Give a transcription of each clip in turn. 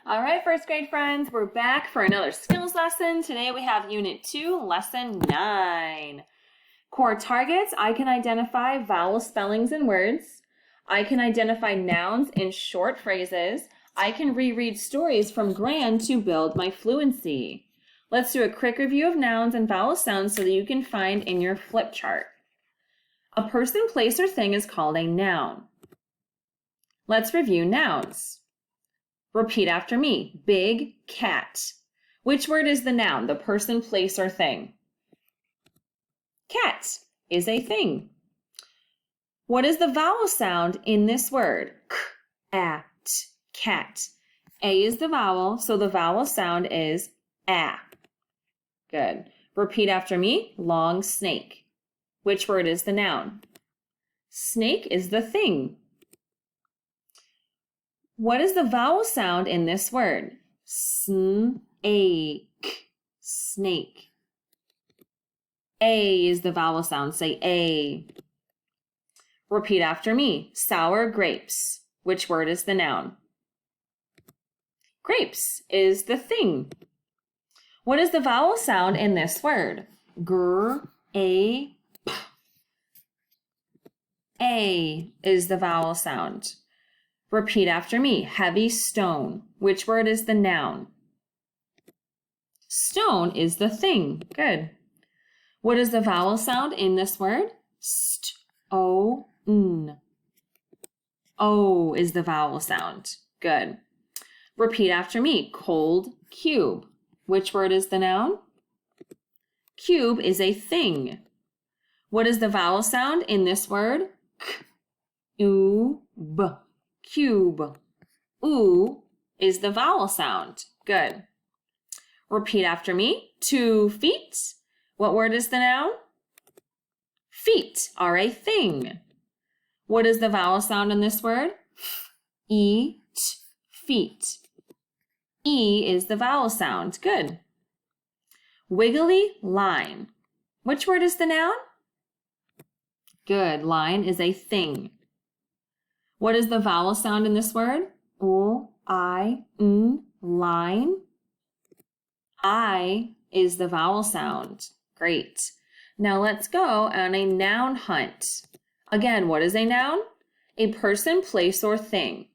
All right, first grade friends, we're back for another skills lesson. Today we have Unit 2, Lesson 9. Core targets, I can identify vowel spellings in words. I can identify nouns in short phrases. I can reread stories from Gran to build my fluency. Let's do a quick review of nouns and vowel sounds so that you can find in your flip chart. A person, place, or thing is called a noun. Let's review nouns. Repeat after me. Big cat. Which word is the noun, the person, place, or thing? Cat is a thing. What is the vowel sound in this word? K, at, cat. A is the vowel, so the vowel sound is a. Good. Repeat after me. Long snake. Which word is the noun? Snake is the thing. What is the vowel sound in this word? Snake. Snake. A is the vowel sound. Say A. Repeat after me. Sour grapes. Which word is the noun? Grapes is the thing. What is the vowel sound in this word? Gr, A, P. A is the vowel sound. Repeat after me. Heavy stone. Which word is the noun? Stone is the thing. Good. What is the vowel sound in this word? St, O, N. O is the vowel sound. Good. Repeat after me. Cold cube. Which word is the noun? Cube is a thing. What is the vowel sound in this word? K, U, B. Cube. Oo is the vowel sound. Good. Repeat after me. 2 feet. What word is the noun? Feet are a thing. What is the vowel sound in this word? E, t, feet. E is the vowel sound. Good. Wiggly line. Which word is the noun? Good. Line is a thing. What is the vowel sound in this word? O, I, N, line. I is the vowel sound. Great. Now let's go on a noun hunt. Again, what is a noun? A person, place, or thing.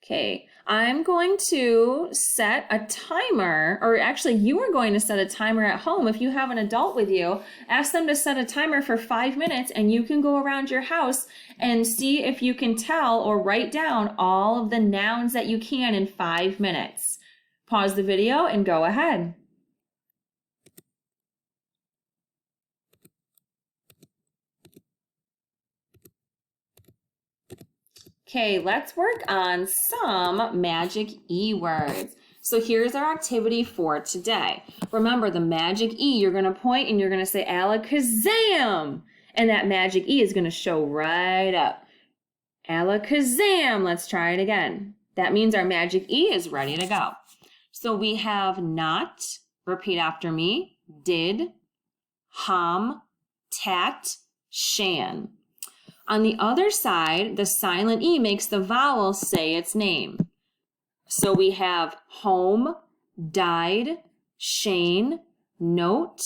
Okay, I'm going to set a timer, or actually you are going to set a timer at home. If you have an adult with you, ask them to set a timer for 5 minutes and you can go around your house and see if you can tell or write down all of the nouns that you can in 5 minutes. Pause the video and go ahead. Okay, let's work on some magic E words. So here's our activity for today. Remember, the magic E, you're going to point and you're going to say alakazam. And that magic E is going to show right up. Alakazam. Let's try it again. That means our magic E is ready to go. So we have not, repeat after me, did, hum, tat, shan. On the other side, the silent E makes the vowel say its name. So we have home, died, Shane, note,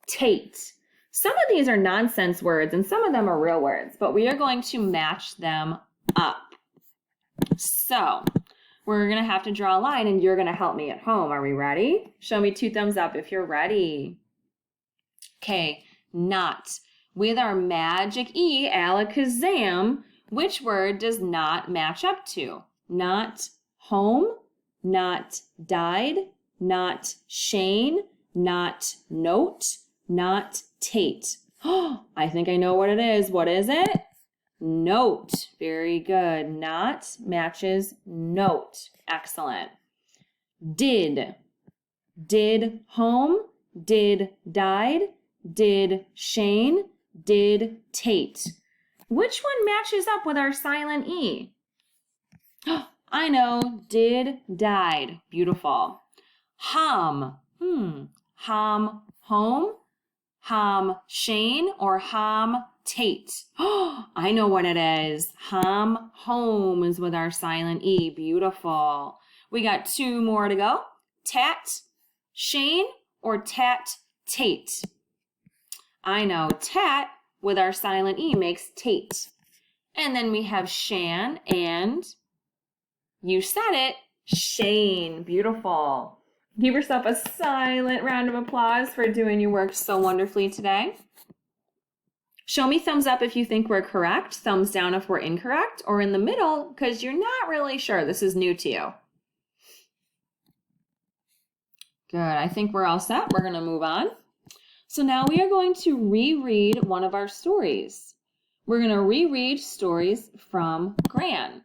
Tate. Some of these are nonsense words and some of them are real words, but we are going to match them up. So we're going to have to draw a line and you're going to help me at home. Are we ready? Show me 2 thumbs up if you're ready. Okay, not. With our magic E, alakazam, which word does not match up to? Not home, not died, not Shane, not note, not Tate. Oh, I think I know what it is. What is it? Note. Very good. Not matches note. Excellent. Did. Did home, did died, did Shane, did Tate. Which one matches up with our silent E? I know, did, died. Beautiful. Hum. Hum, home, hum, Shane, or hum, Tate. Oh, I know what it is. Home is with our silent E. Beautiful. We got 2 more to go. Tat, Shane, or Tat, Tate? I know tat with our silent E makes Tate. And then we have Shan and, you said it, Shane. Beautiful. Give yourself a silent round of applause for doing your work so wonderfully today. Show me thumbs up if you think we're correct, thumbs down if we're incorrect, or in the middle because you're not really sure. This is new to you. Good, I think we're all set. We're going to move on. So now we are going to reread one of our stories. We're going to reread stories from Gran.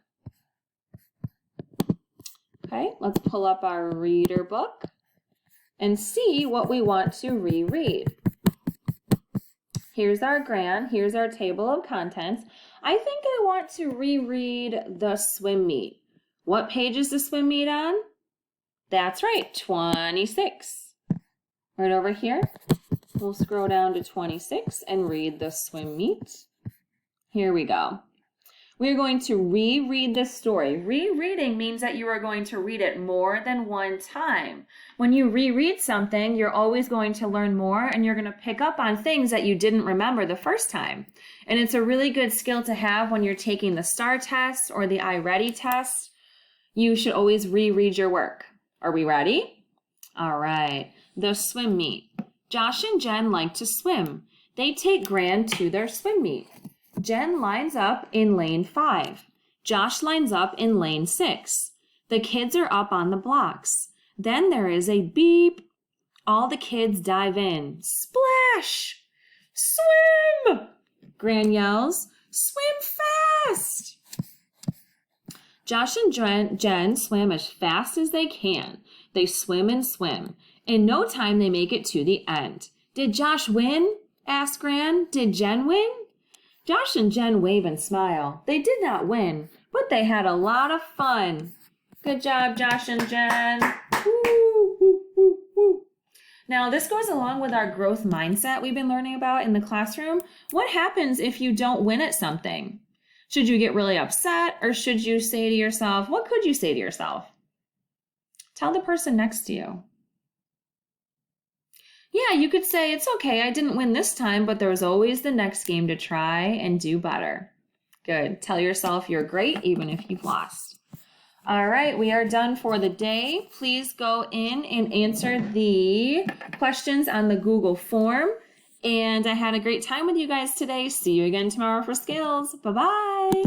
Okay, let's pull up our reader book and see what we want to reread. Here's our Gran, here's our table of contents. I think I want to reread the swim meet. What page is the swim meet on? That's right, 26. Right over here, we'll scroll down to 26 and read the swim meet. Here we go. We're going to reread this story. Rereading means that you are going to read it more than one time. When you reread something, you're always going to learn more and you're going to pick up on things that you didn't remember the first time. And it's a really good skill to have when you're taking the STAR test or the iReady test. You should always reread your work. Are we ready? All right. The swim meet. Josh and Jen like to swim. They take Gran to their swim meet. Jen lines up in lane 5. Josh lines up in lane 6. The kids are up on the blocks. Then there is a beep. All the kids dive in. Splash! Swim! Gran yells, swim fast! Josh and Jen swim as fast as they can. They swim and swim. In no time, they make it to the end. Did Josh win? Asked Gran. Did Jen win? Josh and Jen wave and smile. They did not win, but they had a lot of fun. Good job, Josh and Jen. Woo, woo, woo, woo. Now, this goes along with our growth mindset we've been learning about in the classroom. What happens if you don't win at something? Should you get really upset, or should you say to yourself, what could you say to yourself? Tell the person next to you. Yeah, you could say, it's okay, I didn't win this time, but there's always the next game to try and do better. Good. Tell yourself you're great, even if you've lost. All right, we are done for the day. Please go in and answer the questions on the Google form. And I had a great time with you guys today. See you again tomorrow for skills. Bye-bye.